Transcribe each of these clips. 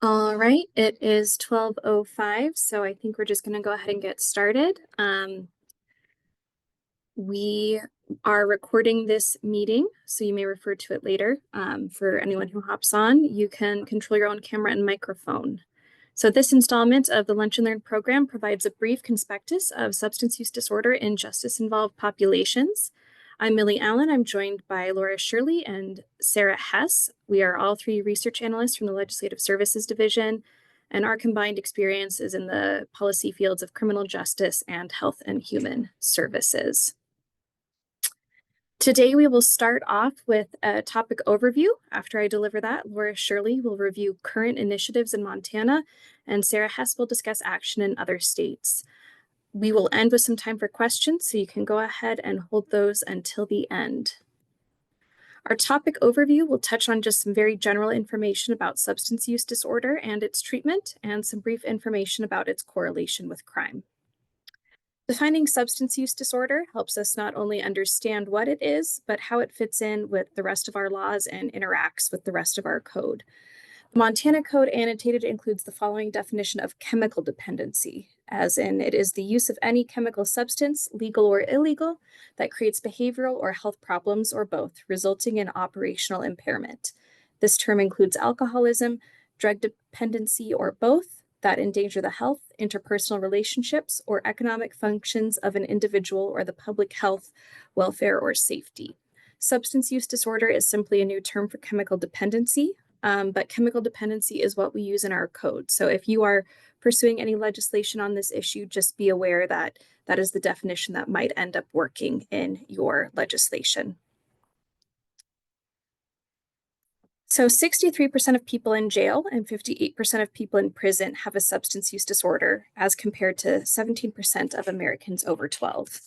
All right, it is 12:05, so I think we're just going to go ahead and get started. We are recording this meeting, so you may refer to it later. For anyone who hops on, you can control your own camera and microphone. So this installment of the Lunch and Learn program provides a brief conspectus of substance use disorder in justice-involved populations. I'm Millie Allen. I'm joined by Laura Shirley and Sarah Hess. We are all three research analysts from the Legislative Services Division, and our combined experience is in the policy fields of criminal justice and health and human services. Today, we will start off with a topic overview. After I deliver that, Laura Shirley will review current initiatives in Montana, and Sarah Hess will discuss action in other states. We will end with some time for questions, so you can go ahead and hold those until the end. Our topic overview will touch on just some very general information about substance use disorder and its treatment, and some brief information about its correlation with crime. Defining substance use disorder helps us not only understand what it is, but how it fits in with the rest of our laws and interacts with the rest of our code. The Montana Code annotated includes the following definition of chemical dependency, as in it is the use of any chemical substance, legal or illegal, that creates behavioral or health problems or both, resulting in operational impairment. This term includes alcoholism, drug dependency, or both, that endanger the health, interpersonal relationships, or economic functions of an individual or the public health, welfare, or safety. Substance use disorder is simply a new term for chemical dependency, but chemical dependency is what we use in our code. So if you are pursuing any legislation on this issue, just be aware that that is the definition that might end up working in your legislation. So 63% of people in jail and 58% of people in prison have a substance use disorder, as compared to 17% of Americans over 12.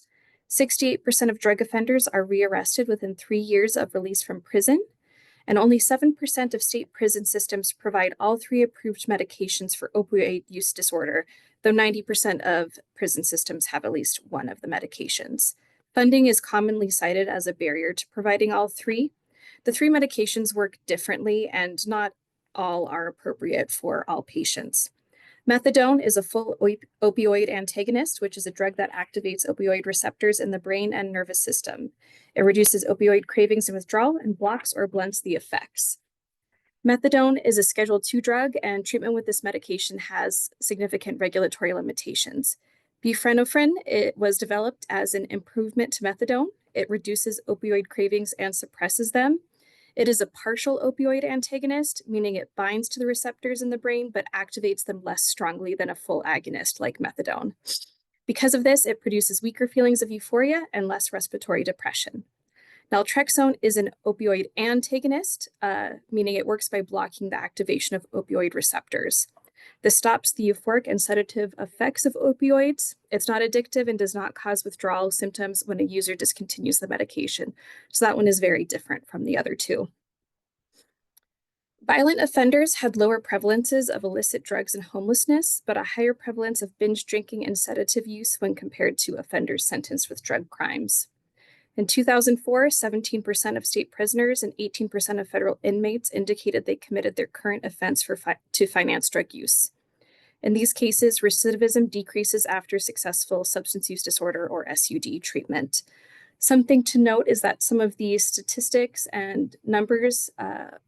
68% of drug offenders are rearrested within 3 years of release from prison, and only 7% of state prison systems provide all three approved medications for opioid use disorder, though 90% of prison systems have at least one of the medications. Funding is commonly cited as a barrier to providing all three. The three medications work differently, and not all are appropriate for all patients. Methadone is a full opioid antagonist, which is a drug that activates opioid receptors in the brain and nervous system. It reduces opioid cravings and withdrawal and blocks or blunts the effects. Methadone is a Schedule II drug, and treatment with this medication has significant regulatory limitations. Buprenorphine, it was developed as an improvement to methadone. It reduces opioid cravings and suppresses them. It is a partial opioid antagonist, meaning it binds to the receptors in the brain, but activates them less strongly than a full agonist like methadone. Because of this, it produces weaker feelings of euphoria and less respiratory depression. Naltrexone is an opioid antagonist, meaning it works by blocking the activation of opioid receptors. This stops the euphoric and sedative effects of opioids. It's not addictive and does not cause withdrawal symptoms when a user discontinues the medication. So that one is very different from the other two. Violent offenders had lower prevalences of illicit drugs and homelessness, but a higher prevalence of binge drinking and sedative use when compared to offenders sentenced with drug crimes. In 2004, 17% of state prisoners and 18% of federal inmates indicated they committed their current offense to finance drug use. In these cases, recidivism decreases after successful substance use disorder or SUD treatment. Something to note is that some of these statistics and numbers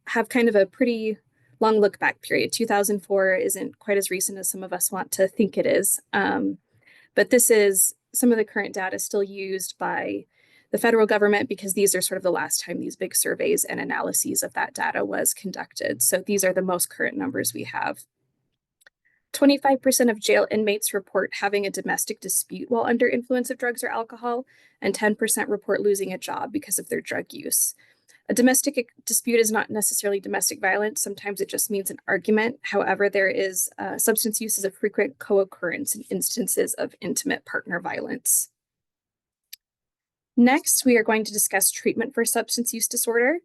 have kind of a pretty long look back period. 2004 isn't quite as recent as some of us want to think it is. But this is some of the current data still used by the federal government, because these are sort of the last time these big surveys and analyses of that data was conducted. So these are the most current numbers we have. 25% of jail inmates report having a domestic dispute while under influence of drugs or alcohol, and 10% report losing a job because of their drug use. A domestic dispute is not necessarily domestic violence. Sometimes it just means an argument. However, there is substance use is a frequent co-occurrence in instances of intimate partner violence. Next, we are going to discuss treatment for substance use disorder.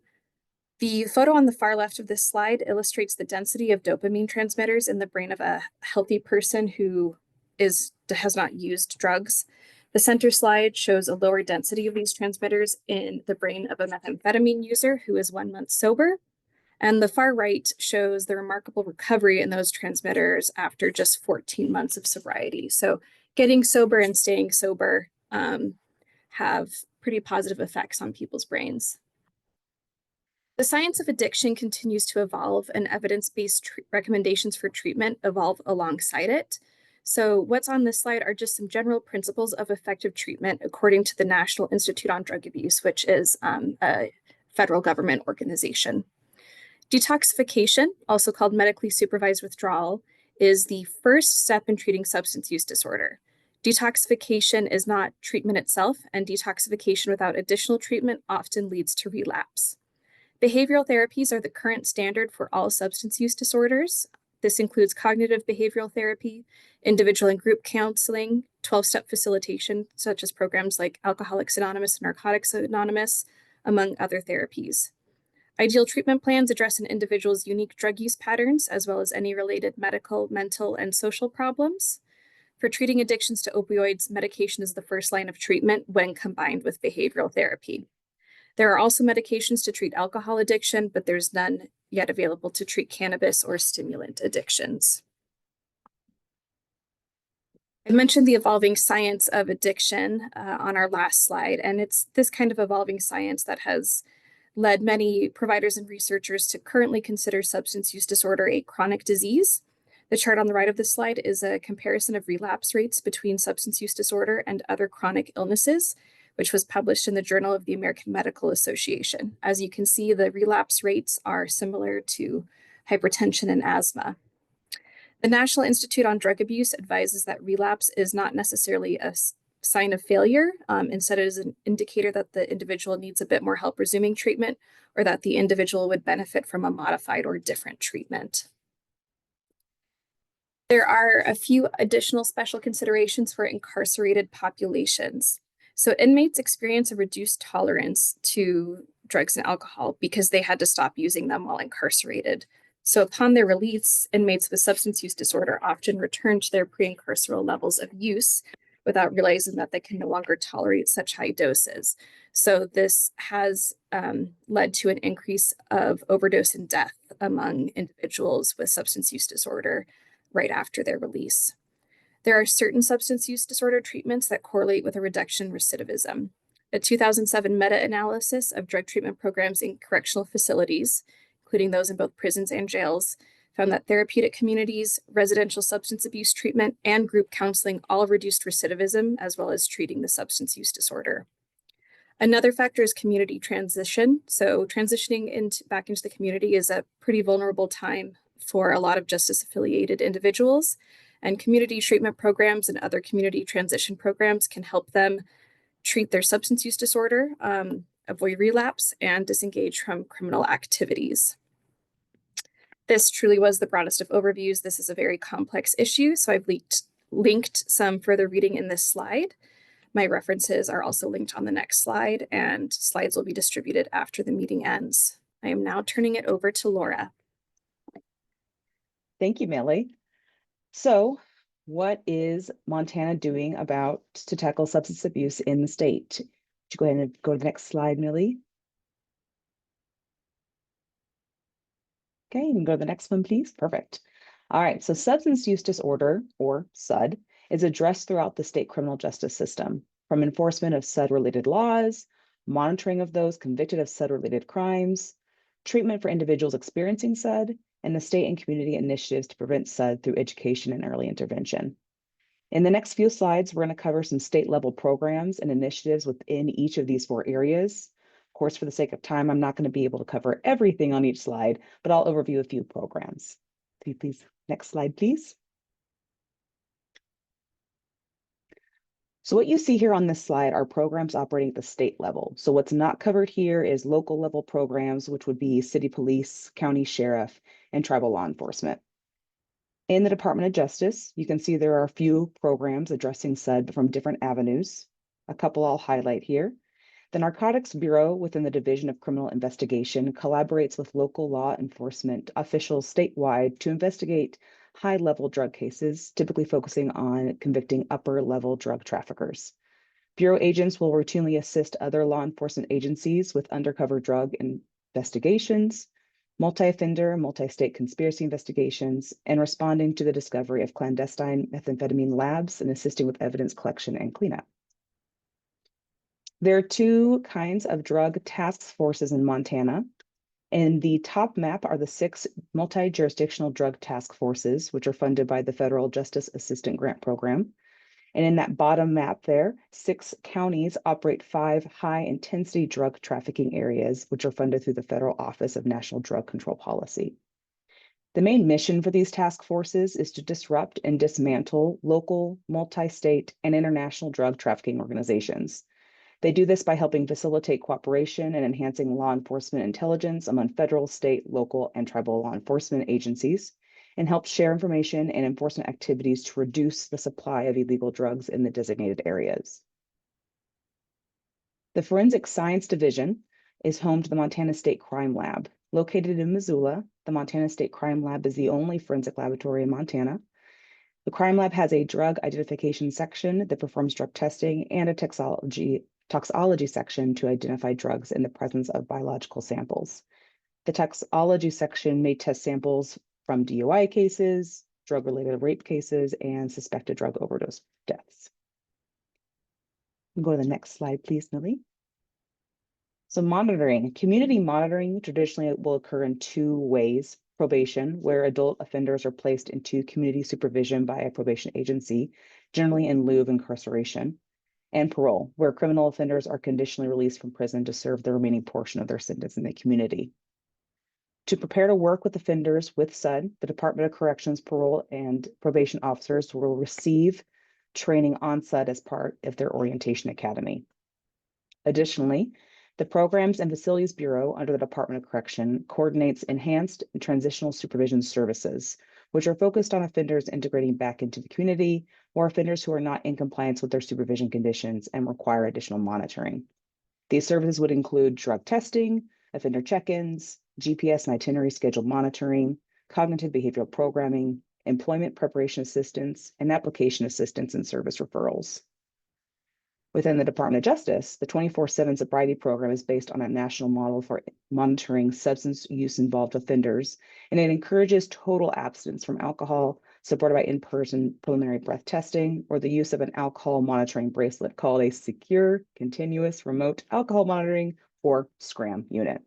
The photo on the far left of this slide illustrates the density of dopamine transmitters in the brain of a healthy person who has not used drugs. The center slide shows a lower density of these transmitters in the brain of a methamphetamine user who is 1 month sober. And the far right shows the remarkable recovery in those transmitters after just 14 months of sobriety. So getting sober and staying sober have pretty positive effects on people's brains. The science of addiction continues to evolve, and evidence-based recommendations for treatment evolve alongside it. So what's on this slide are just some general principles of effective treatment according to the National Institute on Drug Abuse, which is a federal government organization. Detoxification, also called medically supervised withdrawal, is the first step in treating substance use disorder. Detoxification is not treatment itself, and detoxification without additional treatment often leads to relapse. Behavioral therapies are the current standard for all substance use disorders. This includes cognitive behavioral therapy, individual and group counseling, 12-step facilitation, such as programs like Alcoholics Anonymous and Narcotics Anonymous, among other therapies. Ideal treatment plans address an individual's unique drug use patterns, as well as any related medical, mental, and social problems. For treating addictions to opioids, medication is the first line of treatment when combined with behavioral therapy. There are also medications to treat alcohol addiction, but there's none yet available to treat cannabis or stimulant addictions. I mentioned the evolving science of addiction on our last slide, and it's this kind of evolving science that has led many providers and researchers to currently consider substance use disorder a chronic disease. The chart on the right of this slide is a comparison of relapse rates between substance use disorder and other chronic illnesses, which was published in the Journal of the American Medical Association. As you can see, the relapse rates are similar to hypertension and asthma. The National Institute on Drug Abuse advises that relapse is not necessarily a sign of failure. Instead, it is an indicator that the individual needs a bit more help resuming treatment, or that the individual would benefit from a modified or different treatment. There are a few additional special considerations for incarcerated populations. So inmates experience a reduced tolerance to drugs and alcohol because they had to stop using them while incarcerated. So upon their release, inmates with substance use disorder often return to their pre-incarceral levels of use without realizing that they can no longer tolerate such high doses. So this has led to an increase of overdose and death among individuals with substance use disorder right after their release. There are certain substance use disorder treatments that correlate with a reduction in recidivism. A 2007 meta-analysis of drug treatment programs in correctional facilities, including those in both prisons and jails, found that therapeutic communities, residential substance abuse treatment, and group counseling all reduced recidivism, as well as treating the substance use disorder. Another factor is community transition. So transitioning back into the community is a pretty vulnerable time for a lot of justice-affiliated individuals, and community treatment programs and other community transition programs can help them treat their substance use disorder, avoid relapse, and disengage from criminal activities. This truly was the broadest of overviews. This is a very complex issue, so I've linked some further reading in this slide. My references are also linked on the next slide, and slides will be distributed after the meeting ends. I am now turning it over to Laura. Thank you, Millie. So what is Montana doing to tackle substance abuse in the state? Would you go ahead and go to the next slide, Millie? Okay, you can go to the next one, please. Perfect. All right, so substance use disorder, or SUD, is addressed throughout the state criminal justice system, from enforcement of SUD-related laws, monitoring of those convicted of SUD-related crimes, treatment for individuals experiencing SUD, and the state and community initiatives to prevent SUD through education and early intervention. In the next few slides, we're going to cover some state-level programs and initiatives within each of these 4 areas. Of course, for the sake of time, I'm not going to be able to cover everything on each slide, but I'll overview a few programs. Please, next slide, please. So what you see here on this slide are programs operating at the state level. So what's not covered here is local level programs, which would be city police, county sheriff, and tribal law enforcement. In the Department of Justice, you can see there are a few programs addressing SUD from different avenues. A couple I'll highlight here. The Narcotics Bureau within the Division of Criminal Investigation collaborates with local law enforcement officials statewide to investigate high-level drug cases, typically focusing on convicting upper-level drug traffickers. Bureau agents will routinely assist other law enforcement agencies with undercover drug investigations, multi-offender, multi-state conspiracy investigations, and responding to the discovery of clandestine methamphetamine labs and assisting with evidence collection and cleanup. There are two kinds of drug task forces in Montana. In the top map are the 6 multi-jurisdictional drug task forces, which are funded by the Federal Justice Assistant Grant Program. And in that bottom map there, 6 counties operate 5 high-intensity drug trafficking areas, which are funded through the Federal Office of National Drug Control Policy. The main mission for these task forces is to disrupt and dismantle local, multi-state, and international drug trafficking organizations. They do this by helping facilitate cooperation and enhancing law enforcement intelligence among federal, state, local, and tribal law enforcement agencies, and help share information and enforcement activities to reduce the supply of illegal drugs in the designated areas. The Forensic Science Division is home to the Montana State Crime Lab. Located in Missoula, the Montana State Crime Lab is the only forensic laboratory in Montana. The Crime Lab has a drug identification section that performs drug testing and a toxology section to identify drugs in the presence of biological samples. The toxology section may test samples from DUI cases, drug-related rape cases, and suspected drug overdose deaths. Go to the next slide, please, Millie. So monitoring. Community monitoring traditionally will occur in 2 ways. Probation, where adult offenders are placed into community supervision by a probation agency, generally in lieu of incarceration. And parole, where criminal offenders are conditionally released from prison to serve the remaining portion of their sentence in the community. To prepare to work with offenders with SUD, the Department of Corrections parole and probation officers will receive training on SUD as part of their orientation academy. Additionally, the Programs and Facilities Bureau under the Department of Correction coordinates enhanced and transitional supervision services, which are focused on offenders integrating back into the community or offenders who are not in compliance with their supervision conditions and require additional monitoring. These services would include drug testing, offender check-ins, GPS and itinerary schedule monitoring, cognitive behavioral programming, employment preparation assistance, and application assistance and service referrals. Within the Department of Justice, the 24/7 sobriety program is based on a national model for monitoring substance use involved offenders, and it encourages total abstinence from alcohol, supported by in-person preliminary breath testing, or the use of an alcohol monitoring bracelet called a Secure Continuous Remote Alcohol Monitoring, or SCRAM unit.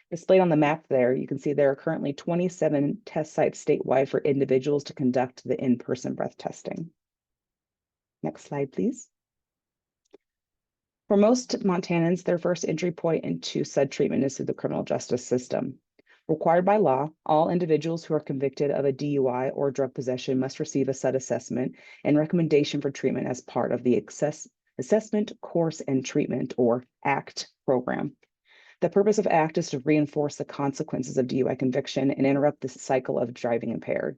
Displayed on the map there, you can see there are currently 27 test sites statewide for individuals to conduct the in-person breath testing. Next slide, please. For most Montanans, their first entry point into SUD treatment is through the criminal justice system. Required by law, all individuals who are convicted of a DUI or drug possession must receive a SUD assessment and recommendation for treatment as part of the Assessment, Course, and Treatment, or ACT program. The purpose of ACT is to reinforce the consequences of DUI conviction and interrupt the cycle of driving impaired.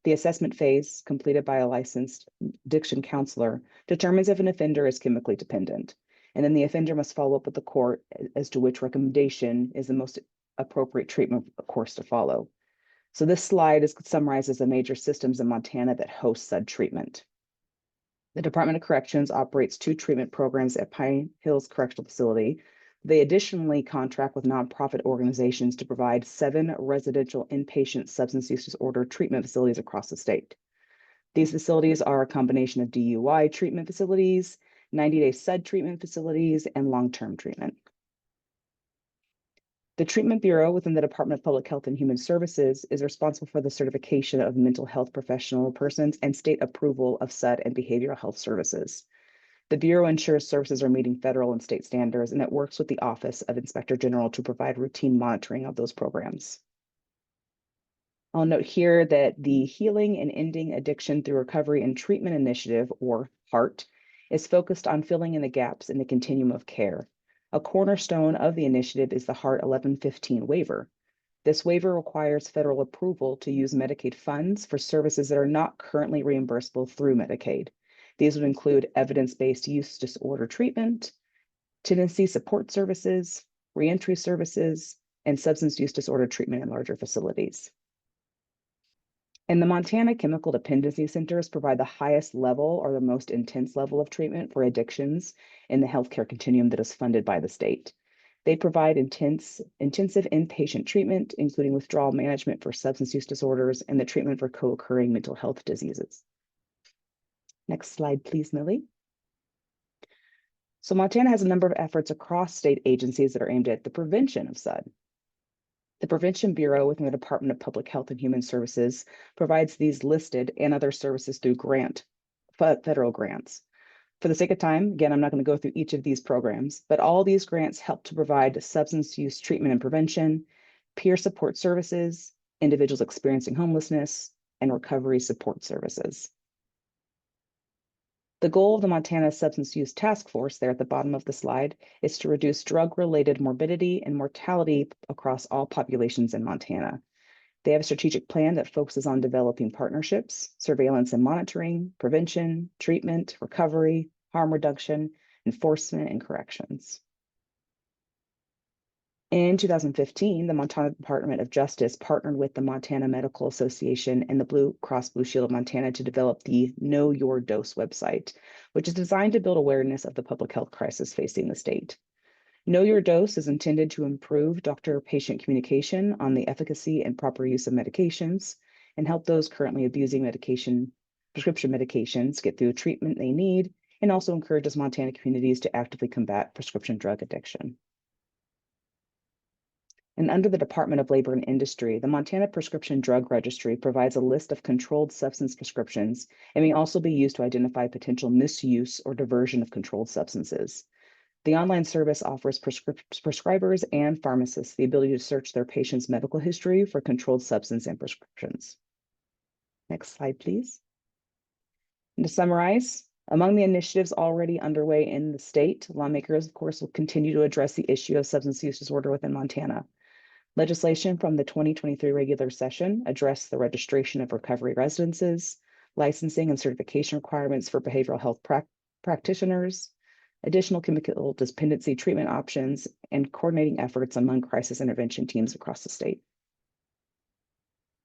The assessment phase, completed by a licensed addiction counselor, determines if an offender is chemically dependent. And then the offender must follow up with the court as to which recommendation is the most appropriate treatment course to follow. So this slide summarizes the major systems in Montana that host SUD treatment. The Department of Corrections operates 2 treatment programs at Pine Hills Correctional Facility. They additionally contract with nonprofit organizations to provide 7 residential inpatient substance use disorder treatment facilities across the state. These facilities are a combination of DUI treatment facilities, 90-day SUD treatment facilities, and long-term treatment. The Treatment Bureau within the Department of Public Health and Human Services is responsible for the certification of mental health professional persons and state approval of SUD and behavioral health services. The Bureau ensures services are meeting federal and state standards, and it works with the Office of Inspector General to provide routine monitoring of those programs. I'll note here that the Healing and Ending Addiction Through Recovery and Treatment Initiative, or HEART, is focused on filling in the gaps in the continuum of care. A cornerstone of the initiative is the HEART 1115 waiver. This waiver requires federal approval to use Medicaid funds for services that are not currently reimbursable through Medicaid. These would include evidence-based use disorder treatment, tenancy support services, reentry services, and substance use disorder treatment in larger facilities. And the Montana Chemical Dependency Centers provide the highest level or the most intense level of treatment for addictions in the healthcare continuum that is funded by the state. They provide intensive inpatient treatment, including withdrawal management for substance use disorders and the treatment for co-occurring mental health diseases. Next slide, please, Millie. So Montana has a number of efforts across state agencies that are aimed at the prevention of SUD. The Prevention Bureau within the Department of Public Health and Human Services provides these listed and other services through federal grants. For the sake of time, again, I'm not going to go through each of these programs, but all these grants help to provide substance use treatment and prevention, peer support services, individuals experiencing homelessness, and recovery support services. The goal of the Montana Substance Use Task Force, there at the bottom of the slide, is to reduce drug-related morbidity and mortality across all populations in Montana. They have a strategic plan that focuses on developing partnerships, surveillance and monitoring, prevention, treatment, recovery, harm reduction, enforcement, and corrections. In 2015, the Montana Department of Justice partnered with the Montana Medical Association and the Blue Cross Blue Shield of Montana to develop the Know Your Dose website, which is designed to build awareness of the public health crisis facing the state. Know Your Dose is intended to improve doctor-patient communication on the efficacy and proper use of medications and help those currently abusing prescription medications get through the treatment they need, and also encourages Montana communities to actively combat prescription drug addiction. And under the Department of Labor and Industry, the Montana Prescription Drug Registry provides a list of controlled substance prescriptions and may also be used to identify potential misuse or diversion of controlled substances. The online service offers prescribers and pharmacists the ability to search their patients' medical history for controlled substance and prescriptions. Next slide, please. And to summarize, among the initiatives already underway in the state, lawmakers, of course, will continue to address the issue of substance use disorder within Montana. Legislation from the 2023 regular session addressed the registration of recovery residences, licensing and certification requirements for behavioral health practitioners, additional chemical dependency treatment options, and coordinating efforts among crisis intervention teams across the state.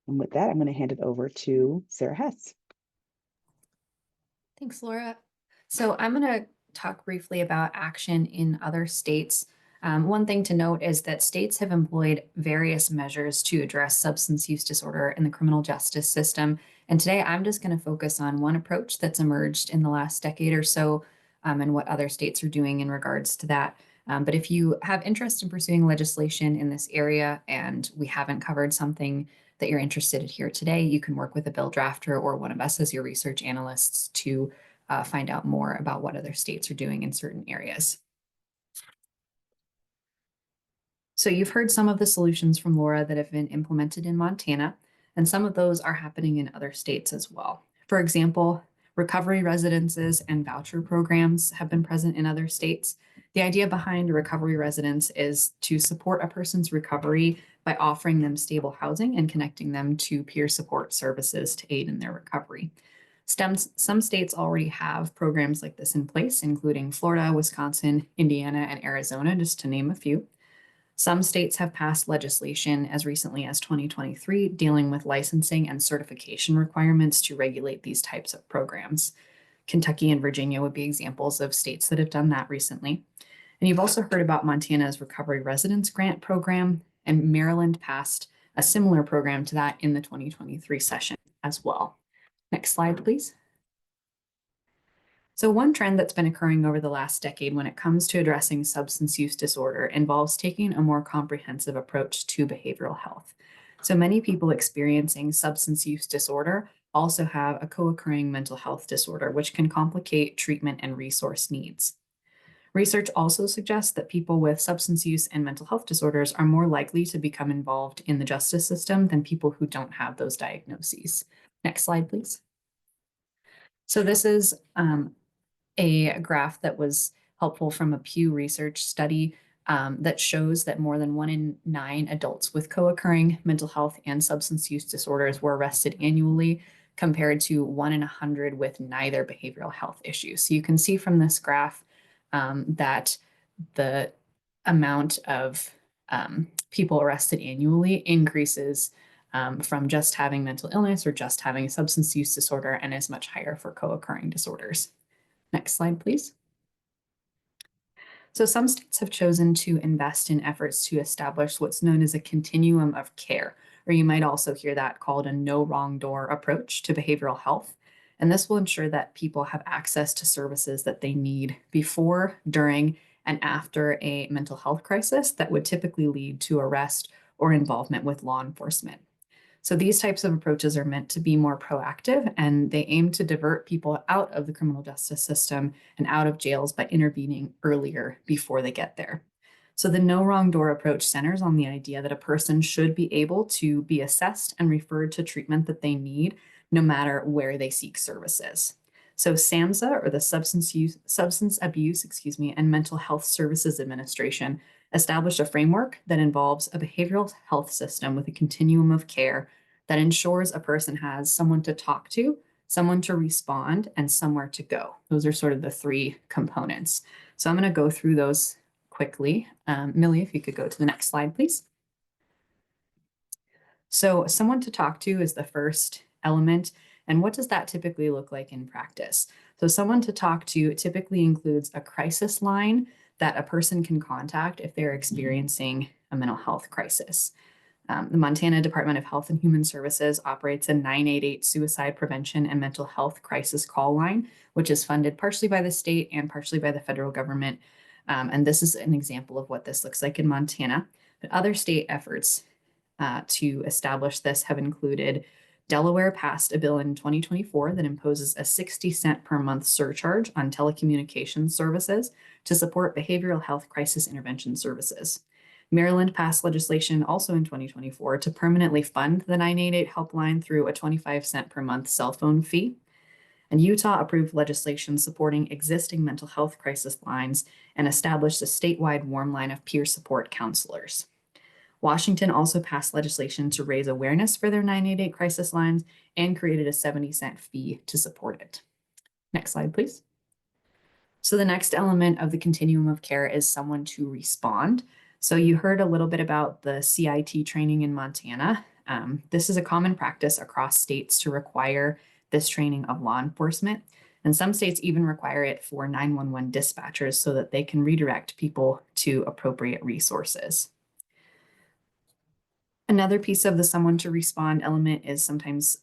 And with that, I'm going to hand it over to Sarah Hess. Thanks, Laura. So I'm going to talk briefly about action in other states. One thing to note is that states have employed various measures to address substance use disorder in the criminal justice system. And today I'm just going to focus on one approach that's emerged in the last decade or so, and what other states are doing in regards to that. But if you have interest in pursuing legislation in this area and we haven't covered something that you're interested in here today, you can work with a bill drafter or one of us as your research analysts to find out more about what other states are doing in certain areas. So you've heard some of the solutions from Laura that have been implemented in Montana, and some of those are happening in other states as well. For example, recovery residences and voucher programs have been present in other states. The idea behind a recovery residence is to support a person's recovery by offering them stable housing and connecting them to peer support services to aid in their recovery. Some states already have programs like this in place, including Florida, Wisconsin, Indiana, and Arizona, just to name a few. Some states have passed legislation as recently as 2023 dealing with licensing and certification requirements to regulate these types of programs. Kentucky and Virginia would be examples of states that have done that recently. And you've also heard about Montana's Recovery Residence Grant Program, and Maryland passed a similar program to that in the 2023 session as well. Next slide, please. So one trend that's been occurring over the last decade when it comes to addressing substance use disorder involves taking a more comprehensive approach to behavioral health. So many people experiencing substance use disorder also have a co-occurring mental health disorder, which can complicate treatment and resource needs. Research also suggests that people with substance use and mental health disorders are more likely to become involved in the justice system than people who don't have those diagnoses. Next slide, please. So this is a graph that was helpful from a Pew Research study that shows that more than 1 in 9 adults with co-occurring mental health and substance use disorders were arrested annually, compared to 1 in 100 with neither behavioral health issues. So you can see from this graph that the amount of people arrested annually increases from just having mental illness or just having a substance use disorder, and is much higher for co-occurring disorders. Next slide, please. So some states have chosen to invest in efforts to establish what's known as a continuum of care, or you might also hear that called a no wrong door approach to behavioral health. And this will ensure that people have access to services that they need before, during, and after a mental health crisis that would typically lead to arrest or involvement with law enforcement. So these types of approaches are meant to be more proactive, and they aim to divert people out of the criminal justice system and out of jails by intervening earlier before they get there. So the no wrong door approach centers on the idea that a person should be able to be assessed and referred to treatment that they need, no matter where they seek services. So SAMHSA, or the Substance Abuse, and Mental Health Services Administration, established a framework that involves a behavioral health system with a continuum of care that ensures a person has someone to talk to, someone to respond, and somewhere to go. Those are sort of the three components. So I'm going to go through those quickly. Millie, if you could go to the next slide, please. So someone to talk to is the first element. And what does that typically look like in practice? So someone to talk to typically includes a crisis line that a person can contact if they're experiencing a mental health crisis. The Montana Department of Health and Human Services operates a 988 suicide prevention and mental health crisis call line, which is funded partially by the state and partially by the federal government. And this is an example of what this looks like in Montana. But other state efforts to establish this have included Delaware passed a bill in 2024 that imposes a 60-cent per month surcharge on telecommunications services to support behavioral health crisis intervention services. Maryland passed legislation also in 2024 to permanently fund the 988 helpline through a 25-cent per month cell phone fee. And Utah approved legislation supporting existing mental health crisis lines and established a statewide warm line of peer support counselors. Washington also passed legislation to raise awareness for their 988 crisis lines and created a 70-cent fee to support it. Next slide, please. So the next element of the continuum of care is someone to respond. So you heard a little bit about the CIT training in Montana. This is a common practice across states to require this training of law enforcement. And some states even require it for 911 dispatchers so that they can redirect people to appropriate resources. Another piece of the someone to respond element is sometimes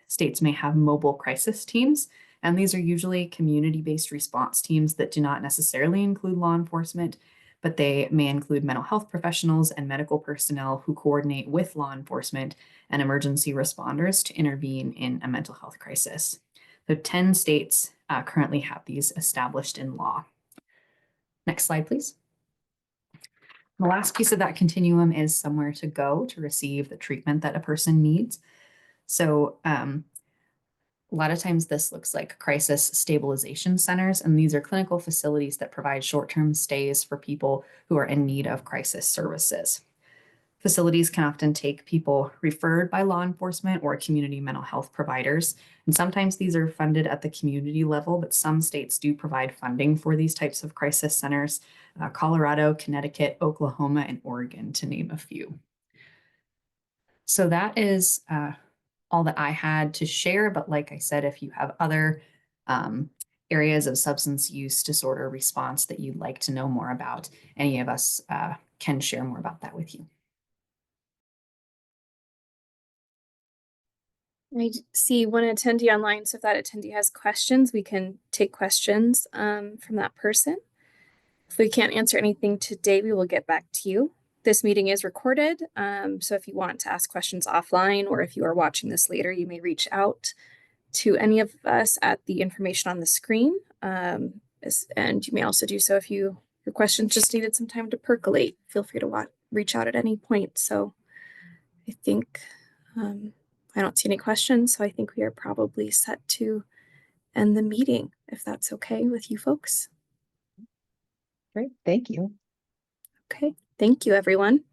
states may have mobile crisis teams, and these are usually community-based response teams that do not necessarily include law enforcement, but they may include mental health professionals and medical personnel who coordinate with law enforcement and emergency responders to intervene in a mental health crisis. So 10 states currently have these established in law. Next slide, please. The last piece of that continuum is somewhere to go to receive the treatment that a person needs. So a lot of times this looks like crisis stabilization centers, and these are clinical facilities that provide short-term stays for people who are in need of crisis services. Facilities can often take people referred by law enforcement or community mental health providers. And sometimes these are funded at the community level, but some states do provide funding for these types of crisis centers. Colorado, Connecticut, Oklahoma, and Oregon, to name a few. So that is all that I had to share. But like I said, if you have other areas of substance use disorder response that you'd like to know more about, any of us can share more about that with you. I see one attendee online, so if that attendee has questions, we can take questions from that person. If we can't answer anything today, we will get back to you. This meeting is recorded, so if you want to ask questions offline, or if you are watching this later, you may reach out to any of us at the information on the screen. And you may also do so if your questions just needed some time to percolate. Feel free to reach out at any point. So I think I don't see any questions, so I think we are probably set to end the meeting, if that's okay with you folks. Great, thank you. Okay, thank you, everyone.